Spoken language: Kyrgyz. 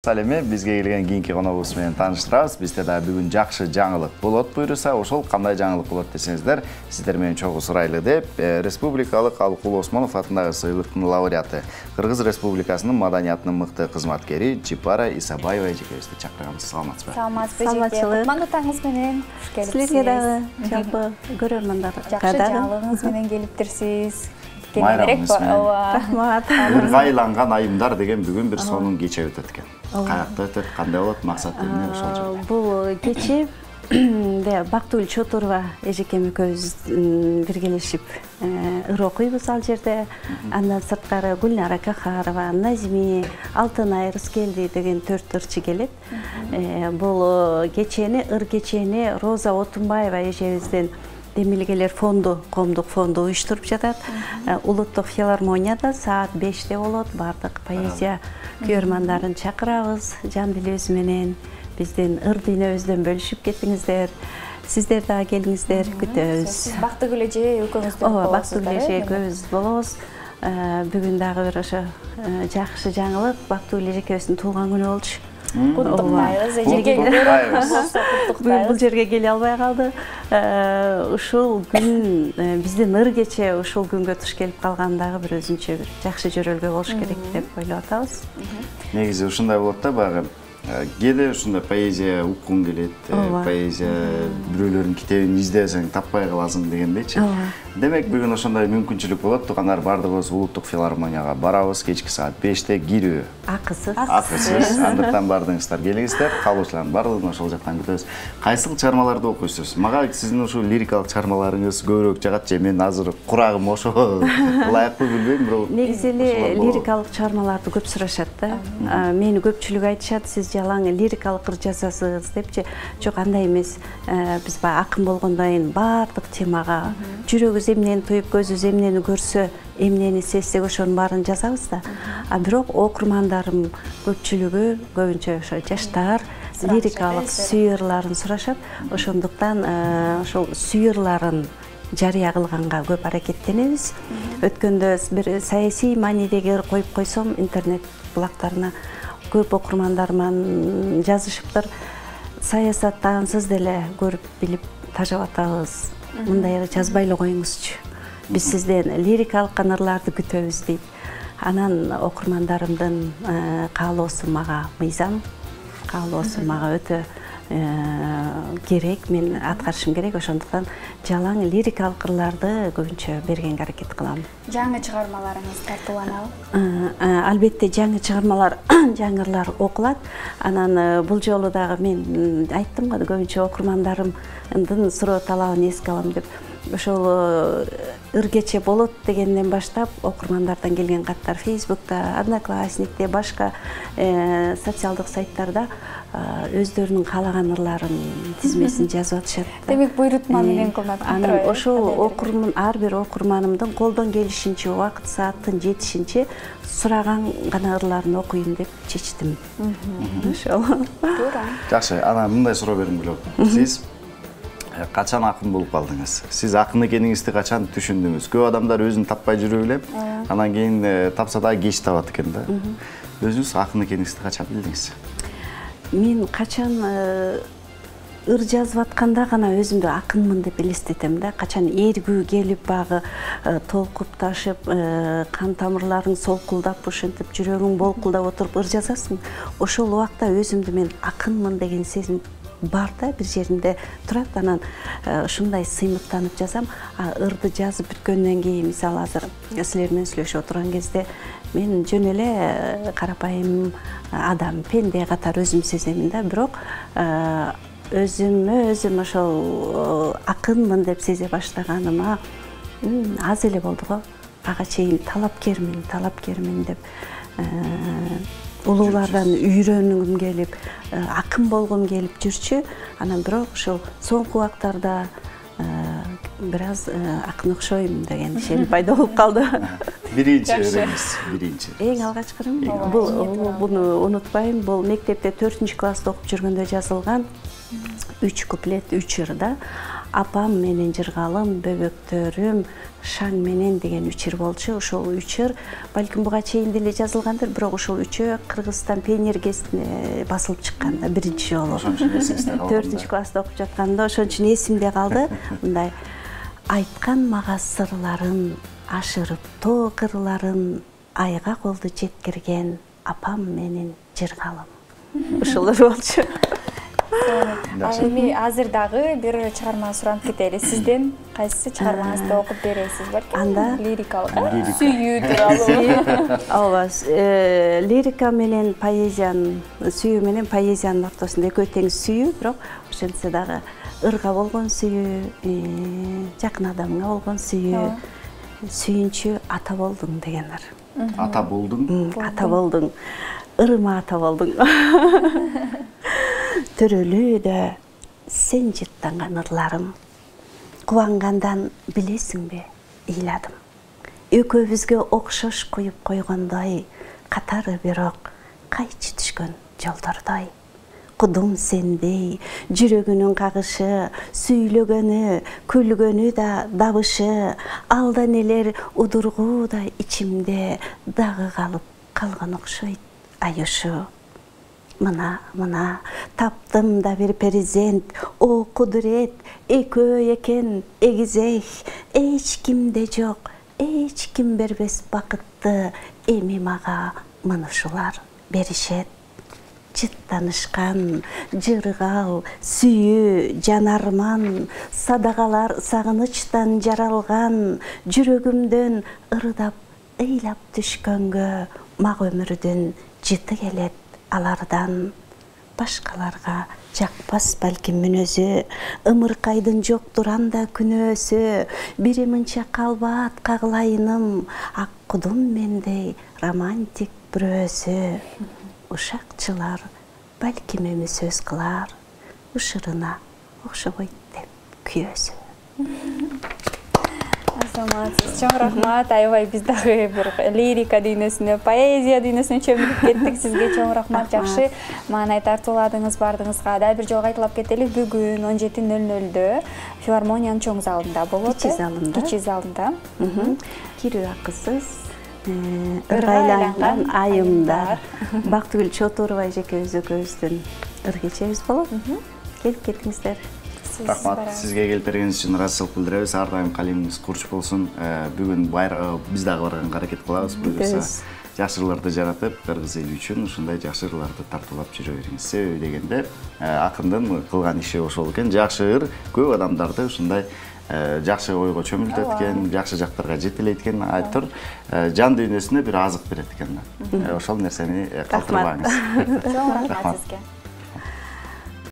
Салеме, бизге келген кийинки коногубуз менен тааныштырабыз. Бизде да бүгүн жакшы жаңылык болот буйруса, ошол кандай жаңылык болот десеңиздер, сиздер менен чогуу сурайлы деп, Республикалык Алыкул Осмонов атындагы сыйлыктын лауреаты, Кыргыз Республикасынын маданиятынын мыкты кызматкери Чипара Исабаева эжекебизди чакырганбыз. Саламатсызбы? Саламатчылык. Кутмандуу таңыңыз менен куш келипсиз. Силерге дагы жалпы көрөрмандарга жакшы жаңылыгыңыз менен келиптирсиз. Рахмат. Ыргайланган айымдар деген бүгүн бир сонун кече өтөт экен. Каякта өтөт, кандай болот, максаты эмне ошол жерде? Бул кече Бактыгүл Чотурова эжекем экөөбүз биргелешип ыр окуйбуз ал жерде. Андан сырткары Гүлнара Кахарова, Назми, Алтынай Рыскелди деген 4 ырчы келет. Бул кечени, ыр кечени Роза Отунбаева эжебизден Демилгелер фонду, коомдук фонду уюштуруп жатат. Улуттук филармонияда саат 5-те болот. Бардык поэзия көрөрмандарын чакырабыз. Жан дилибиз менен биздин ыр дүйнөбүздөн бөлүшүп кетиңиздер. Сиздер дагы келиңиздер, күтөбүз. Сиз Бактыгүл эже экөөңүз болосуздар. Бактыгүл эже экөөбүз болобуз. Бүгүн дагы бир ошо жакшы жаңылык, Бактыгүл эжекебиздин туулган күнү болчу. Куттуктайбыз, Бул жерге келе албай калды. Ушул күн биздин ыр кече ушул күнгө туш келип калган дагы бир өзүнчө бир жакшы жөрөлгө болуш керек деп ойлоп атабыз. Негизи ушундай болот да багы. Кээде ушундай поэзия уккуң келет, поэзия бирөөлөрдүн китебин издесең таппай каласың дегендейчи. Демек бүгүн ошондой мүмкүнчүлүк болот. Тугандар бардыгыбыз улуттук филармонияга барабыз, кечки саат 5-те кирүү. Акысыз. Андыктан бардыңыздар, келиңиздер. Калуучулардын бардыгын ошол жактан күтөбүз. Кайсыл чыгармаларды окуйсуз? Мага сиздин ушул лирикалык чыгармаларыңыз көбүрөөк жагат же мен азыр курагым ошо ылайыктуу билбейм, бирок негизи эле лирикалык чыгармаларды көп сурашат да. Мени көпчүлүк айтышат, сиз жалаң лирикалык ыр жазасыз депчи. Жок, андай эмес. Биз баягы акын болгондон кийин баардык темага жүрөгүбүз эмнени туюп, көзүбүз эмнени көрсө, эмнени сезсек ошонун баарын жазабыз да. Бирок окурмандарым көпчүлүгү көбүнчө ошо жаштар лирикалык сүйүрларын сурашат. Ошондуктан ошол сүйүрларын жарыя кылганга көп аракеттенебиз. Өткөндө бир саясий маанидеги ыр коюп койсом, интернет булактарына көп окурмандарыман жазышыптыр. Саясаттансыз деле көрүп билип тажап атабыз. Мындай жазбай эле коюңузчу. Биз сизден лирикалык ырларды күтөбүз дейт. Анан окурмандарымдын каалоосу мага мыйзам, каалоосу мага өтө керек, мен аткарышым керек. Ошондуктан жалаң лирикалык ырларды көбүнчө бергенге аракет кылам. Жаңы чыгармаларыңыз тартууланабы? Албетте жаңы чыгармалар, жаңы ырлар окулат. Анан бул жолу дагы мен айттым го, көбүнчө окурмандарымдын суроо талабын эске алам деп. Ошол ыр кече болот дегенден баштап окурмандардан келген каттар Facebook'та, Одноклассникте, башка социалдык сайттарда өздөрүнүн каалаган ырларын тизмесин жазып атышат. Демек буйрутма менен кылынат. Анан ошол ар бир окурманымдын колдон келишинче, убакыт сааттын жетишинче сураган гана ырларын окуйм деп чечтим. Ошол. Туура. Жакшы, анан мындай суроо бергим келип. Сиз качан акын болуп калдыңыз? Сиз акын экениңизди качан түшүндүңүз? Көп адамдар өзүн таппай жүрүп эле, анан кийин тапса да кеч табат экен да. Өзүңүз акын экениңизди качан билдиңиз? Мен качан ыр жазып атканда гана өзүмдү акынмын деп элестетем да. Качан эргүү келип багы толкуп ташып, кан тамырларың солкулдап, ушинтип жүрөгүң болкулдап отуруп ыр жазасың. Ошол убакта өзүмдү мен акынмын деген сезим бар да, бир жеринде турат. Анан ушундай сыймыктанып жазам. Ырды жазып бүткөндөн кийин, мисалы азыр силер менен сүйлөшүп отурган кезде мен жөн эле карапайым адам, пенде катары өзүм сеземин да. Бирок өзүм ошол акынмын деп сезе баштаганыма аз эле болду го. Ага чейин талапкермин деп улуулардан үйрөнгүм келип, акын болгум келип жүрчү. Анан бирок ушул соңку убактарда бир аз акын окшойм деген ишеним пайда болуп калды. Биринчи өрөңүз, биринчи. Эң алгачкырым. Буну унутпайм. Бул мектепте 4-класста окуп жүргөндө жазылган 3 куплет, 3 ырда. апам менен жыргалым, бөбөктөрүм, шаң менен деген учур болчу. Ошол учур балким буга чейин деле жазылгандыр, бирок ошол учур Кыргызстан пионер гезитине басылып чыкканда биринчи жолу. Ошон үчүн эсиңизде калды. 4-класста окуп жатканда ошон үчүн эсимде калды. Мындай айткан мага сырларын, ашырып тоо кырларын, айга колду жеткирген апам менен жыргалым. Ушулар болчу. Ал эми азыр дагы бир чыгарма суранып кетели. Сизден кайсы чыгармаңызды окуп бересиз балким? Анда лирикалык, сүйүү тууралуу. Ооба, лирика менен поэзиянын, сүйүү менен поэзиянын ортосунда экөө тең сүйүү, бирок ошентсе дагы ырга болгон сүйүү, жакын адамыңа болгон сүйүү, сүйүнчү ата болдуң дегендер. Ата болдуң? Ата болдуң. Ырыма ата болдуң. Төрөлүүдө сен жыттанган ырларым, кубангандан билесиңби ыйладым. Экөөбүзгө окшош куюп койгондой, катары бирок кайчы түшкөн жолдордой. Кудум сендей, жүрөгүнүн кагышы, сүйлөгөнү, күлгөнү да дабышы, алда нелер удургуу да ичимде дагы калган окшойт аюшу. Мына, таптым да бир перизент, о кудурет, экөө экен эгизек, эч кимде жок, эч ким бербес бакытты, эми мага мынушулар беришет. Жыттанышкан, жыргал, сүйүү, жанарман, садагалар сагынычтан жаралган, жүрөгүмдөн ырдап, ыйлап түшкөнгө, мага өмүрдүн жыты келет алардан. Башкаларга жакпас балким мүнөзү, ымыркайдын жоктур анда күнөөсү, бири мынча калбаат кагылайыным, ак кудум мендей романтик бирөөсү. Ушакчылар балким эми сөз кылар, ушырына окшобойт деп күйөөсү. Азаматсыз, чоң рахмат. Аябай биз дагы бир лирика дүйнөсүнө, поэзия дүйнөсүнө чөмүлүп кеттик. Сизге чоң рахмат. Жакшы маанай тартууладыңыз бардыңызга. Дагы бир жолу кайталап кетели. Бүгүн 17:00-дө филармониянын чоң залында болот. Кичи залында. Кирүү акысыз, ыргайланган айымдар. Бактыгүл Чотурова эжекебиз экөөбүздүн ыр кечебиз болот. Келип кетиңиздер. Рахмат, сизге келип бергениңиз үчүн ыраазычылык билдиребиз. Ар дайым калемиңиз курч болсун. Бүгүн биз дагы барганга аракет кылабыз. Буюрса жакшы ырларды жаратып, Кыргыз эли үчүн ушундай жакшы ырларды тартуулап жүрө бериңиз. Себеби дегенде акындын кылган иши ошол экен. Жакшы ыр көп адамдарды ушундай жакшы ойго чөмүлтөт экен, жакшы жактарга жетелейт экен, айтыр жан дүйнөсүнө бир азык берет экен. Ошол нерсени калтырбаңыз. Чоң рахмат сизге.